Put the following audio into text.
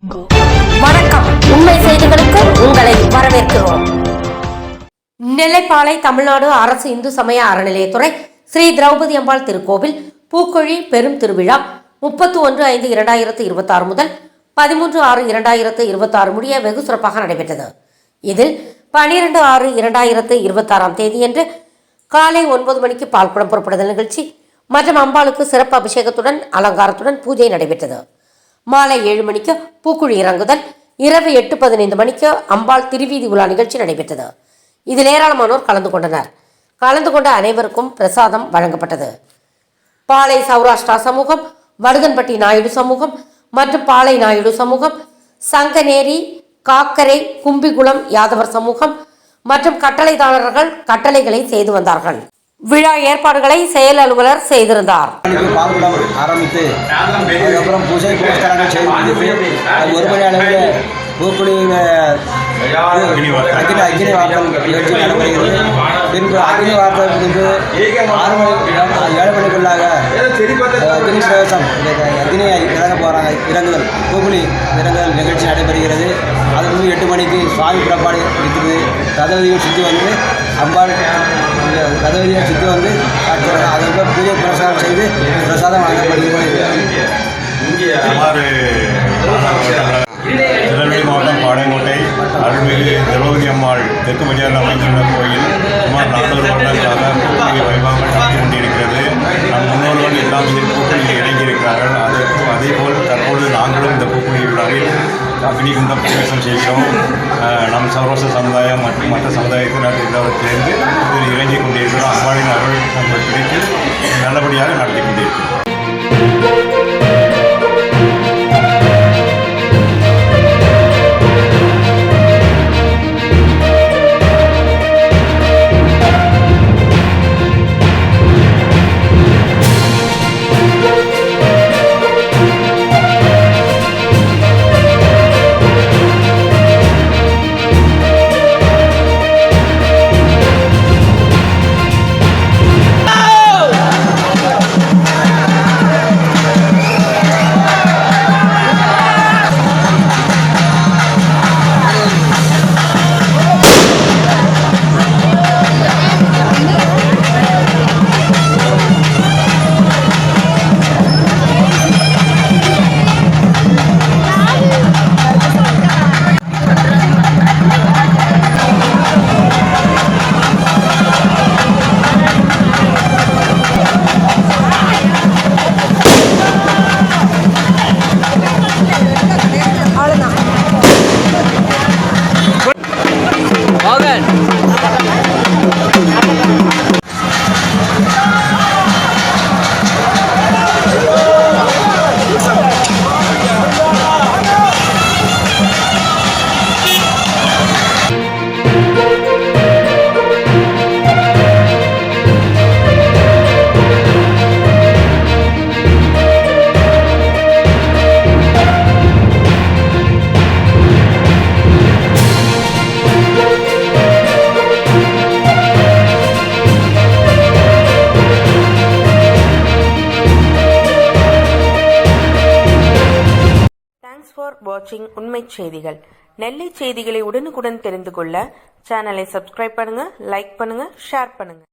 வணக்கம். உண்மை செய்திகளுக்கு உங்களை வரவேற்கிறோம். நெல்லைப்பாளை தமிழ்நாடு அரசு இந்து சமய அறநிலையத்துறை ஸ்ரீ திரௌபதி அம்பாள் திருக்கோவில் பூக்கொழி பெரும் திருவிழா 31/5/2026 முதல் 13/6/2026 முடிய வெகு சிறப்பாக நடைபெற்றது. இதில் 12/6/2026 தேதியன்று காலை 9 மணிக்கு பால்குடம் புறப்படுதல் நிகழ்ச்சி மற்றும் அம்பாளுக்கு சிறப்பு அபிஷேகத்துடன் அலங்காரத்துடன் பூஜை நடைபெற்றது. மாலை 7 மணிக்கு பூக்குழி இறங்குதல், இரவு 8:15 மணிக்கு அம்பாள் திருவீதி உலா நிகழ்ச்சி நடைபெற்றது. இதில் ஏராளமானோர் கலந்து கொண்டனர். கலந்து கொண்ட அனைவருக்கும் பிரசாதம் வழங்கப்பட்டது. பாளை சௌராஷ்டிரா சமூகம், வடுகன்பட்டி நாயுடு சமூகம் மற்றும் பாளை நாயுடு சமூகம், சங்கநேரி, காக்கரை, கும்பிகுளம் யாதவர் சமூகம் மற்றும் கட்டளைதாரர்கள் கட்டளைகளை செய்து வந்தார்கள். விழா ஏற்பாடுகளை செயல் அலுவலர் செய்திருந்தார். ஆரம்பித்து அதுக்கப்புறம் பூஜை புரஸ்காரங்கள் செய்து ஒரு மணி அளவில் பூக்குழியில் அக்னி வார்த்தல் நிகழ்ச்சி நடைபெறுகிறது. பின்பு அக்னி வார்த்தல் பின்பு 7 மணிக்குள்ளாக அக்னி பிரவேசம் அக்னி இறங்குதல் பூக்குழி இறங்குதல் நிகழ்ச்சி நடைபெறுகிறது. அது முன்பு 8 மணிக்கு சுவாமி புறப்பாடு இருக்குது. ரதவதியை சுற்றி வந்து அம்பாள் ரதவதியை சுற்றி வந்து அதுக்கப்புறம் பூஜை பிரசாதம் செய்து பிரசாதம் வழங்கப்படுகிறது. திருநெல்வேலி மாவட்டம் பாளையங்கோட்டை அருள்மிகு திரௌபதி அம்மாள் தெற்கு பஜாரில் அமைந்துள்ள கோயில் சுமார் 400 வருடங்களாக பூக்குழி வைபவங்கள் நடத்தி கொண்டிருக்கிறது. நம் முன்னோர்கள் எல்லாம் இதில் பூக்குழியில் இறங்கியிருக்கிறார்கள். அதேபோல் தற்போது நாங்களும் இந்த பூக்குழி விழாவில் அக்னிகுண்டம் பிரவேசம் செய்கிறோம். நம் சௌராஷ்டிர சமுதாயம் மற்றும் மற்ற சமுதாயத்தினர் எல்லோரும் சேர்ந்து இதில் இறங்கிக் கொண்டிருக்கிறோம். அம்பாளின் அருள் நம்ம பிடித்து நல்லபடியாக நடத்தி கொண்டிருக்கிறோம். ஃபார் வாட்சிங் உண்மை செய்திகள். நெல்லை செய்திகளை உடனுக்குடன் தெரிந்து கொள்ள சேனலை சப்ஸ்கிரைப் பண்ணுங்க, லைக் பண்ணுங்க, ஷேர் பண்ணுங்க.